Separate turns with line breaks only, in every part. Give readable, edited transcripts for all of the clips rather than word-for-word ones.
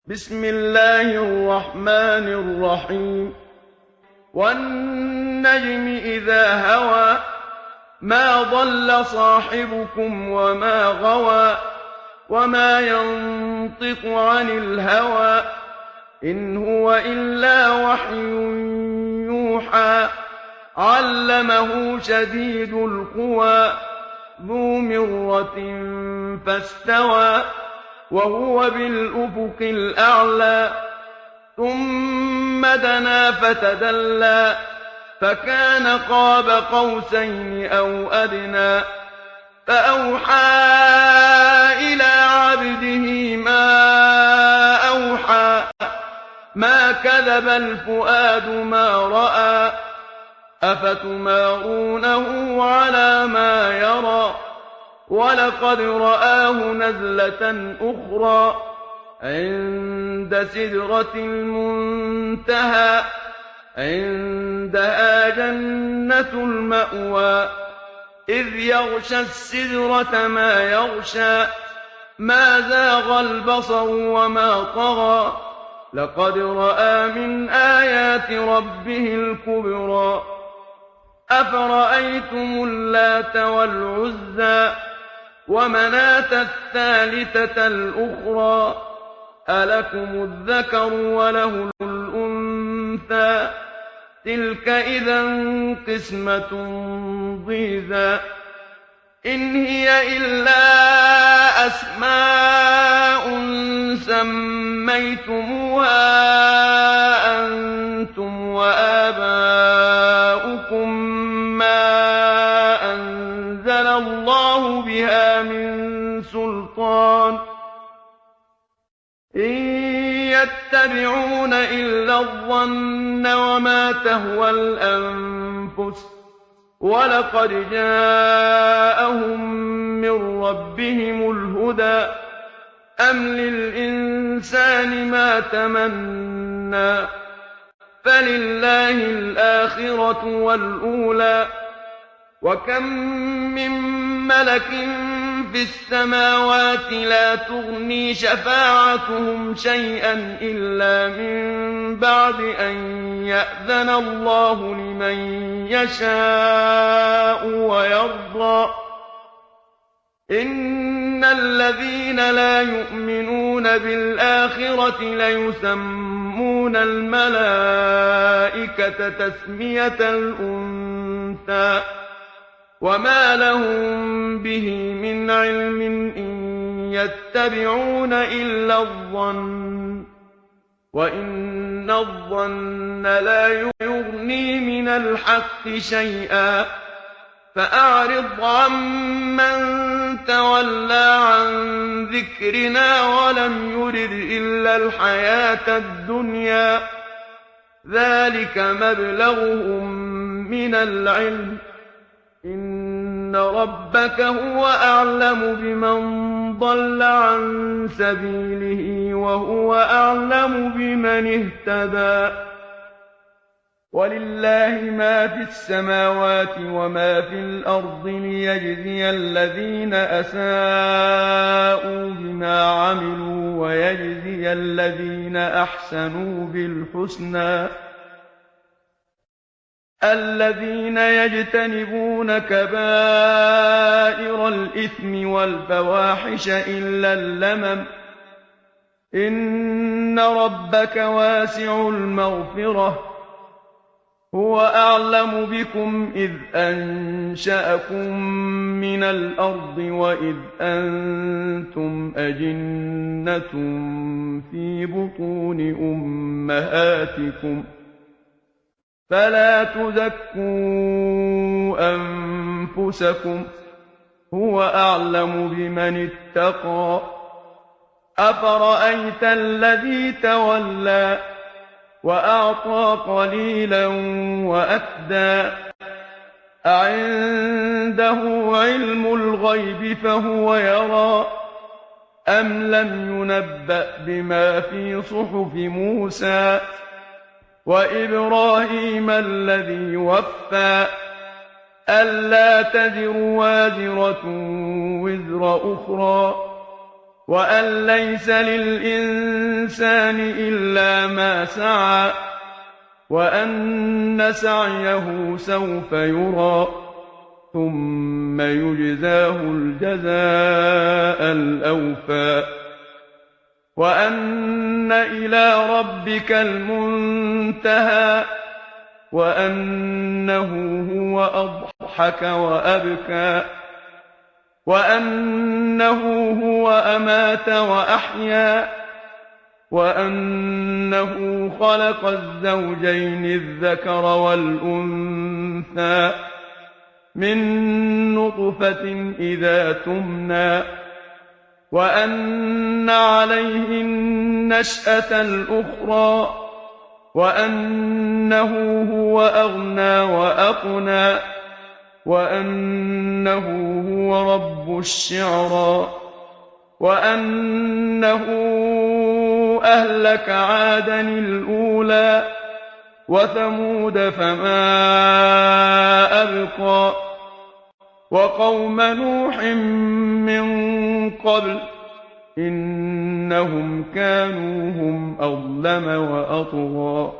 بسم الله الرحمن الرحيم والنجم إذا هوى ما ضل صاحبكم وما غوى وما ينطق عن الهوى إن هو إلا وحي يوحى علمه شديد القوى ذو مرة فاستوى وهو بالأفق الأعلى ثم دنا فتدلى فكان قاب قوسين أو أدنى فأوحى إلى عبده ما أوحى ما كذب الفؤاد ما رأى أفتمارونه على ما يرى ولقد رآه نزلة أخرى عند سدرة المنتهى عندها جنة المأوى إذ يغشى السدرة ما يغشى ما زاغ البصر وما طغى لقد رأى من آيات ربه الكبرى أفرأيتم اللات والعزى ومناة الثالثة الأخرى ألكم الذكر وله الأنثى تلك إذا قسمة ضيزى إن هي إلا أسماء سميتموها أنتم وآباؤكم ما أنزل الله بها من سلطان إن يتبعون إلا الظن وما تهوى الأنفس ولقد جاءهم من ربهم الهدى أم للإنسان ما تمنى فلله الآخرة والأولى وكم من ملك في السماوات لا تغني شفاعتهم شيئا إلا من بعد أن يأذن الله لمن يشاء ويرضى إن الذين لا يؤمنون بالآخرة ليسمون الملائكة تسمية الأنثى وما لهم به من علم إن يتبعون إلا الظن وإن الظن لا يغني من الحق شيئا فأعرض عمن تولى عن ذكرنا ولم يرد إلا الحياة الدنيا ذلك مبلغهم من العلم إن ربك هو أعلم بمن ضل عن سبيله وهو أعلم بمن اهتدى ولله ما في السماوات وما في الأرض ليجزي الذين أساءوا بما عملوا ويجزي الذين أحسنوا بالحسنى الذين يجتنبون كبائر الإثم والفواحش إلا اللمم إن ربك واسع المغفرة هو أعلم بكم إذ أنشأكم من الأرض وإذ أنتم أجنة في بطون أمهاتكم فلا تزكوا أنفسكم هو أعلم بمن اتقى أفرأيت الذي تولى وأعطى قليلا وأكدى أعنده علم الغيب فهو يرى أم لم ينبأ بما في صحف موسى وإبراهيم الذي وفى ألا تزر وازرة وزر أخرى وأن ليس للإنسان إلا ما سعى وأن سعيه سوف يرى ثم يجزاه الجزاء الأوفى وأن إلى ربك المنتهى وأنه هو أضحك وأبكى وأنه هو أمات وأحيا وأنه خلق الزوجين الذكر والأنثى من نطفة إذا تمنى وأن عليه النشأة الأخرى وأنه هو أغنى وأقنى وأنه هو رب الشعرى وأنه أهلك عادا الأولى وثمود فما أبقى وقوم نوح من قبل إنهم كانوا هم أظلم وأطغى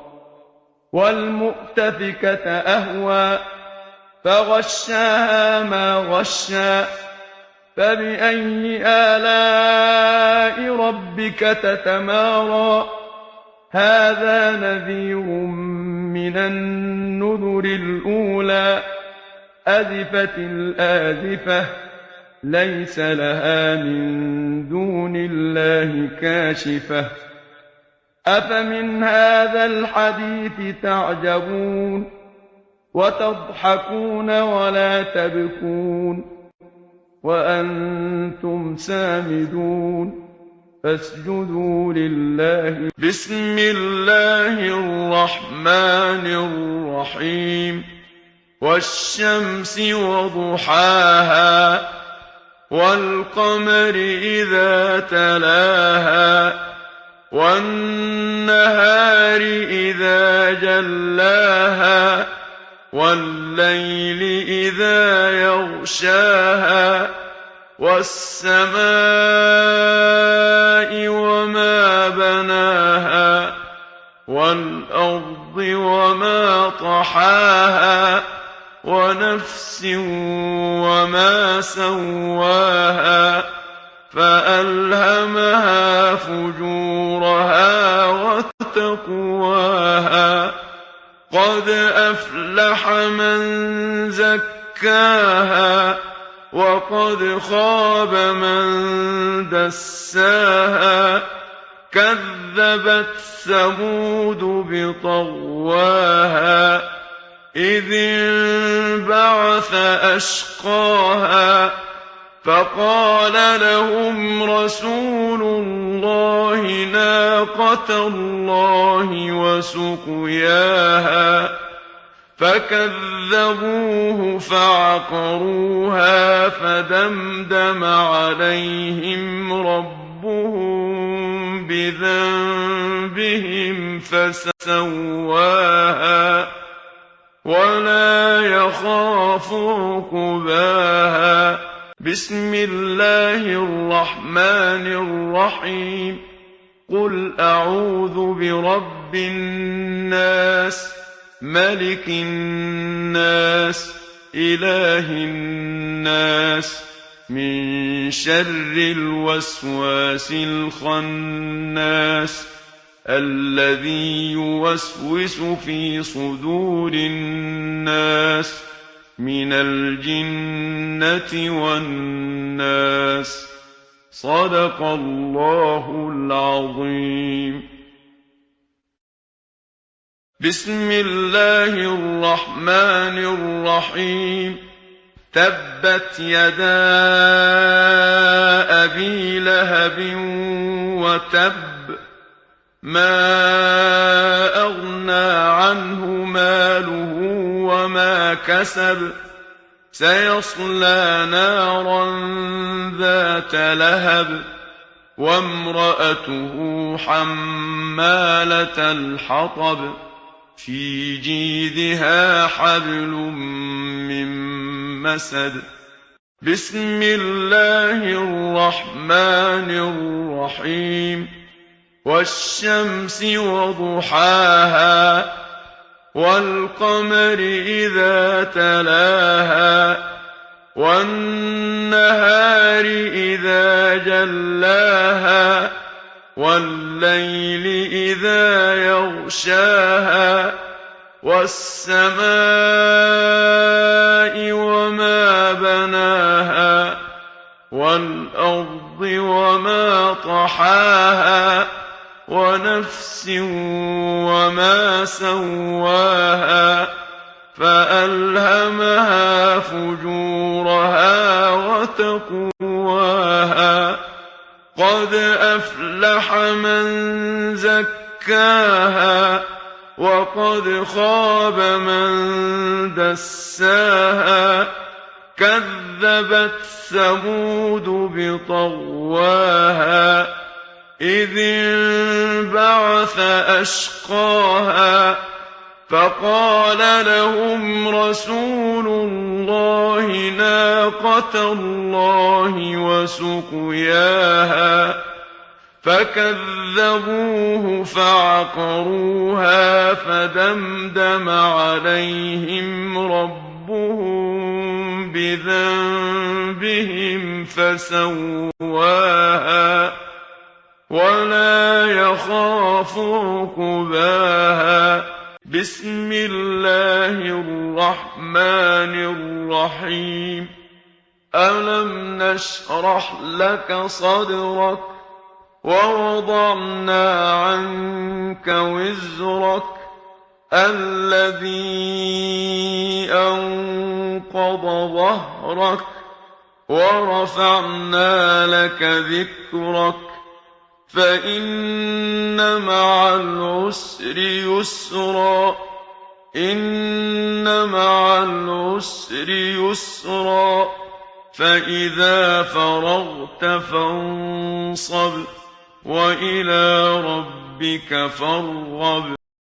والمؤتفكة أهوى فغشاها ما غشى فبأي آلاء ربك تتمارى هذا نذير من النذر الأولى أزفت الآزفة ليس لها من دون الله كاشفة أفمن هذا الحديث تعجبون وتضحكون ولا تبكون وأنتم سامدون فاسجدوا لله بسم الله الرحمن الرحيم والشمس وضحاها والقمر إذا تلاها والنهار إذا جلاها والليل إذا يغشاها والسماء وما بناها والأرض وما طحاها ونفس وما سواها فألهمها فجورها وتقواها قد أفلح من زكاها وقد خاب من دساها كذبت ثمود بطغواها إذ انبعث أشقاها فقال لهم رسول الله ناقة الله وسقياها فكذبوه فعقروها فدمدم عليهم ربهم بذنبهم فسواها ولا يخاف عقباها بسم الله الرحمن الرحيم قل أعوذ برب الناس ملك الناس إله الناس من شر الوسواس الخناس الذي يوسوس في صدور الناس من الجنة والناس صدق الله العظيم بسم الله الرحمن الرحيم تبت يدا أبي لهب وتب ما أغنى عنه ماله وما كسب سيصلى نارا ذات لهب وامرأته حمالة الحطب في جيدها حبل من مسد بسم الله الرحمن الرحيم والشمس وضحاها والقمر إذا تلاها والنهار إذا جلاها والليل إذا يغشاها والسماء وما بناها والأرض وما طحاها ونفس وما سواها فألهمها فجورها وتقواها قد أفلح من زكاها وقد خاب من دساها كذبت ثمود بطغواها إذ انبعث أشقاها فقال لهم رسول الله ناقة الله وسقياها فكذبوه فعقروها فدمدم عليهم ربهم بذنبهم فسواها ولا يخاف عقباها بسم الله الرحمن الرحيم ألم نشرح لك صدرك ووضعنا عنك وزرك الذي أنقض ظهرك ورفعنا لك ذكرك فإن مع العسر يسرا إن مع العسر يسرا فإذا فرغت فانصب وإلى ربك فارغب